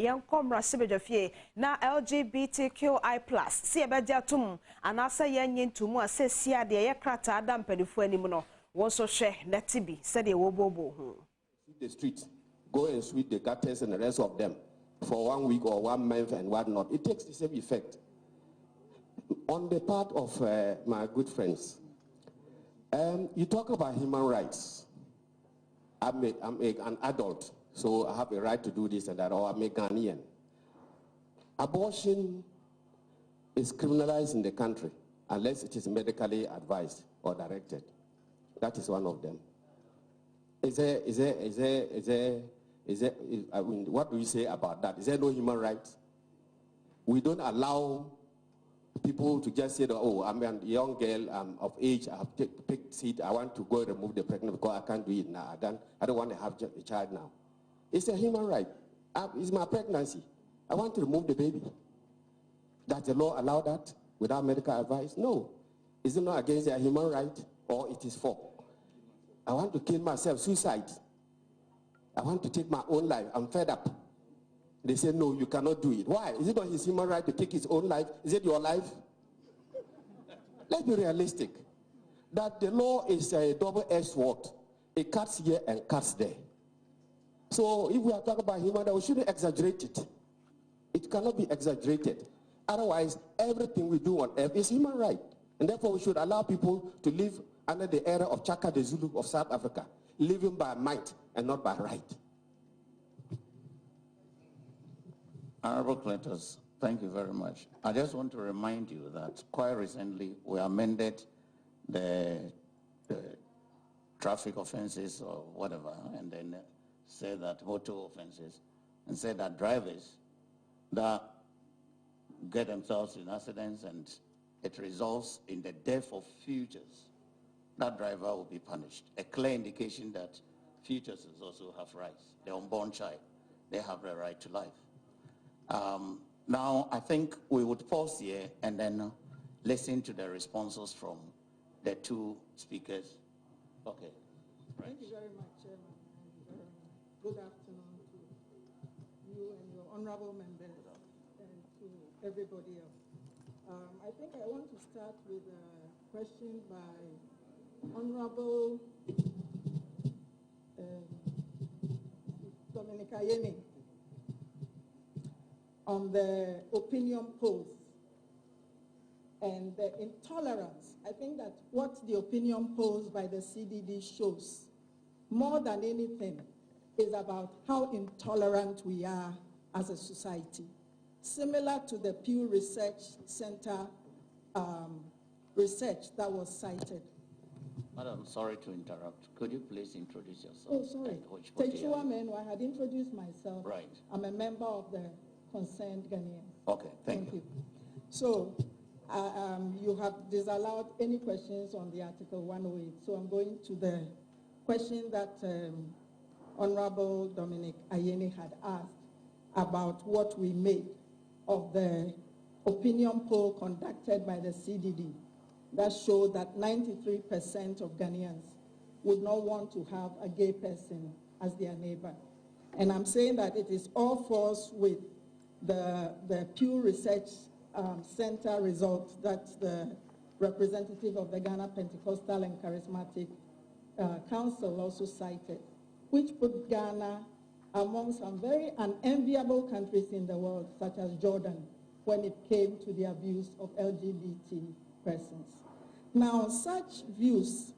young comrade Sibajafie, now LGBTQI+, see a bedia tum, and asa yen to more says Sia de Yakrata Adam Pedifuenimono, one so share, let be, said a wobo. The streets, go and sweep the gutters and the rest of them for 1 week or 1 month and whatnot. It takes the same effect. On the part of my good friends, you talk about human rights. I'm an adult, so I have a right to do this and that, or I'm a Ghanaian. Abortion is criminalized in the country unless it is medically advised or directed. That is one of them. I mean, what do you say about that? Is there no human rights? We don't allow people to just say, oh, I'm a young girl, I'm of age, I have to pick seat, I want to go remove the pregnant because I can't do it now. I don't want to have a child now. It's a human right. It's my pregnancy. I want to remove the baby. Does the law allow that without medical advice? No. Is it not against their human right, or it is for? I want to kill myself, suicide. I want to take my own life. I'm fed up. They say, no, you cannot do it. Why? Is it not his human right to take his own life? Is it your life? Let's be realistic. That the law is a double-edged sword. It cuts here and cuts there. So if we are talking about human rights, we shouldn't exaggerate it. It cannot be exaggerated. Otherwise, everything we do on earth is human right. And therefore, we should allow people to live under the era of Chaka the Zulu of South Africa, living by might and not by right. Honorable Cletus, thank you very much. I just want to remind you that quite recently we amended the traffic offenses or whatever, and then said that motor offenses, and said that drivers that get themselves in accidents and it results in the death of futures, that driver will be punished. A clear indication that futures also have rights. The unborn child, they have the right to life. Now, I think we would pause here and then listen to the responses from the two speakers. Okay. Right. Thank you very much, Chairman, and good afternoon to you and your honorable members and to everybody else. I think I want to start with a question by Honorable Dominic Ayeni on the opinion polls and the intolerance. I think that what the opinion polls by the CDD shows, more than anything, is about how intolerant we are as a society. Similar to the Pew Research Center research that was cited. Madam, sorry to interrupt. Could you please introduce yourself? Oh, sorry. Techua Menu, I had introduced myself. Right. I'm a member of the concerned Ghanaians. Okay, thank you. So, you have disallowed any questions on the Article 108. So I'm going to the question that Honorable Dominic Ayeni had asked about what we made of the opinion poll conducted by the CDD that showed that 93% of Ghanaians would not want to have a gay person as their neighbor. And I'm saying that it is all false with the Pew Research Center results that the representative of the Ghana Pentecostal and Charismatic Council also cited, which put Ghana among some very unenviable countries in the world, such as Jordan, when it came to the abuse of LGBT persons. Now, such views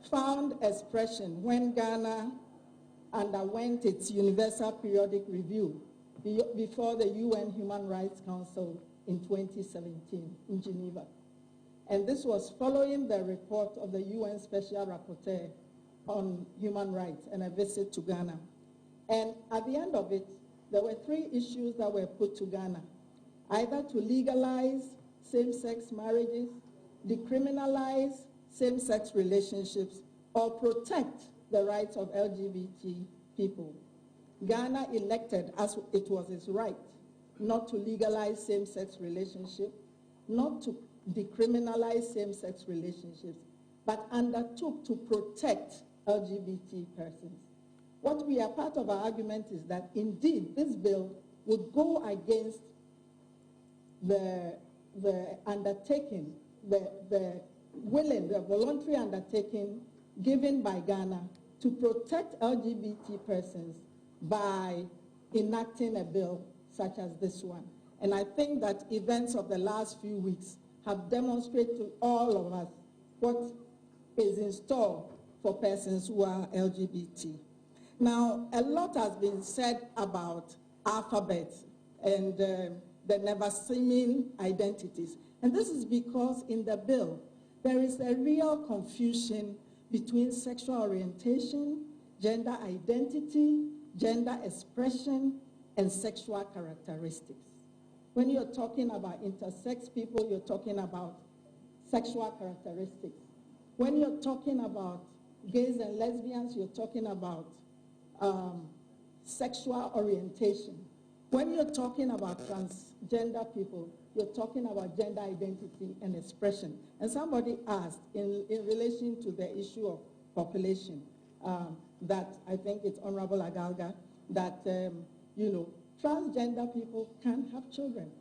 found expression when Ghana underwent its Universal Periodic Review before the UN Human Rights Council in 2017 in Geneva. And this was following the report of the UN Special Rapporteur on Human Rights and a visit to Ghana. And at the end of it, there were 3 issues that were put to Ghana: either to legalize same-sex marriages, decriminalize same-sex relationships, or protect the rights of LGBT people. Ghana elected, as it was its right, not to legalize same-sex relationships, not to decriminalize same-sex relationships, but undertook to protect LGBT persons. What we are part of our argument is that indeed this bill would go against the undertaking, the voluntary undertaking given by Ghana to protect LGBT persons by enacting a bill such as this one. And I think that events of the last few weeks have demonstrated to all of us what is in store for persons who are LGBT. Now, a lot has been said about alphabets and the never-seeming identities. And this is because in the bill, there is a real confusion between sexual orientation, gender identity, gender expression, and sexual characteristics. When you're talking about intersex people, you're talking about sexual characteristics. When you're talking about gays and lesbians, you're talking about sexual orientation. When you're talking about transgender people, you're talking about gender identity and expression. And somebody asked in relation to the issue of population, that I think it's Honorable Agalga, that, you know, transgender people can have children.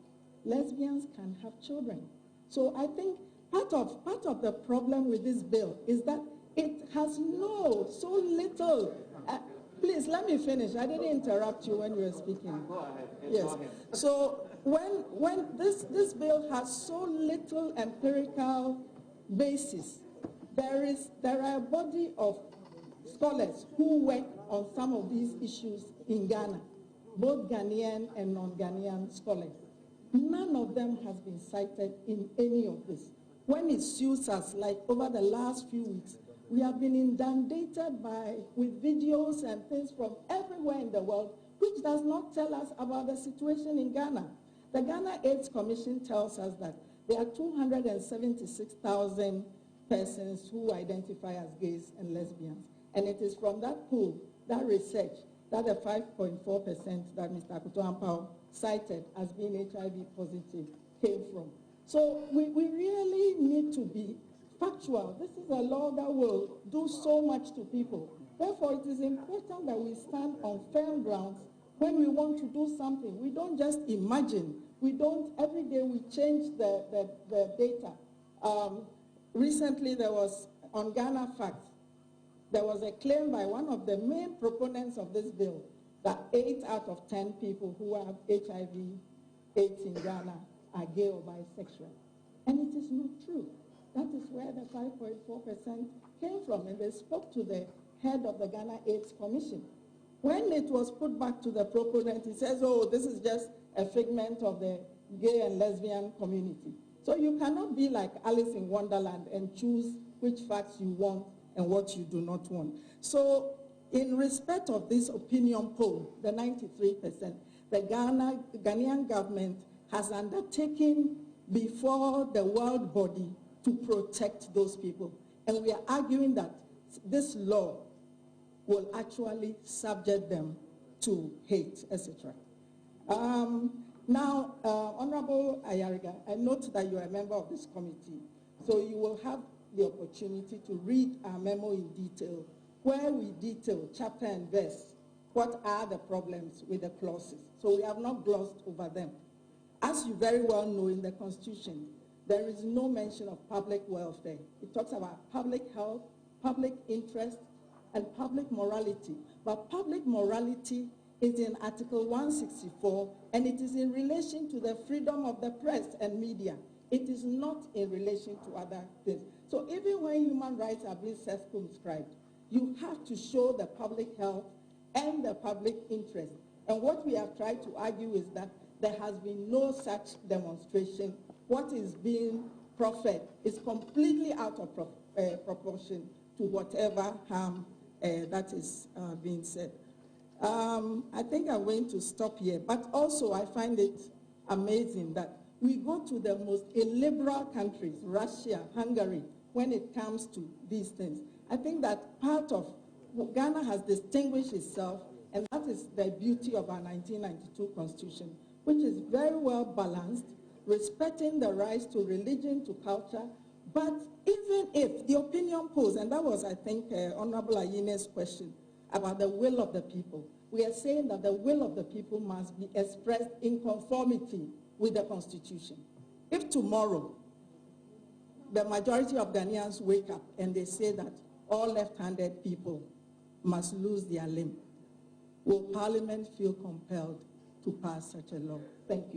Lesbians can have children. So I think part of the problem with this bill is that it has so little. Please, let me finish. I didn't interrupt you when you were speaking. Go ahead. Yes. Go ahead. So when this bill has so little empirical basis, there are a body of scholars who work on some of these issues in Ghana, both Ghanaian and non-Ghanaian scholars. None of them has been cited in any of this. When it suits us, like over the last few weeks, we have been inundated with videos and things from everywhere in the world, which does not tell us about the situation in Ghana. The Ghana AIDS Commission tells us that there are 276,000 persons who identify as gays and lesbians. And it is from that pool, that research, that the 5.4% that Mr. Akuto Ampao cited as being HIV positive came from. So we really need to be factual. This is a law that will do so much to people. Therefore, it is important that we stand on firm grounds when we want to do something. We don't just imagine. We don't, every day we change the data. Recently there was, on Ghana Facts, there was a claim by one of the main proponents of this bill that 8 out of 10 people who have HIV/AIDS in Ghana are gay or bisexual. And it is not true. That is where the 5.4% came from. And they spoke to the head of the Ghana AIDS Commission. When it was put back to the proponent, he says, oh, this is just a figment of the gay and lesbian community. So you cannot be like Alice in Wonderland and choose which facts you want and what you do not want. So in respect of this opinion poll, the 93%, the Ghanaian government has undertaken before the world body to protect those people. And we are arguing that this law will actually subject them to hate, etc. Now, Honorable Ayariga, I note that you are a member of this committee, so you will have the opportunity to read our memo in detail, where we detail chapter and verse what are the problems with the clauses. So we have not glossed over them. As you very well know, in the Constitution, there is no mention of public welfare. It talks about public health, public interest, and public morality. But public morality is in Article 164, and it is in relation to the freedom of the press and media. It is not in relation to other things. So even when human rights are being circumscribed, you have to show the public health and the public interest. And what we have tried to argue is that there has been no such demonstration. What is being proffered is completely out of proportion to whatever harm that is being said. I think I'm going to stop here, but also I find it amazing that we go to the most illiberal countries, Russia, Hungary, when it comes to these things. I think that part of Ghana has distinguished itself, and that is the beauty of our 1992 Constitution, which is very well balanced, respecting the rights to religion, to culture, but even if the opinion polls, and that was, I think, Honorable Ayene's question about the will of the people, We are saying that the will of the people must be expressed in conformity with the Constitution. If tomorrow the majority of Ghanaians wake up and they say that all left-handed people must lose their limb, will Parliament feel compelled to pass such a law? Thank you.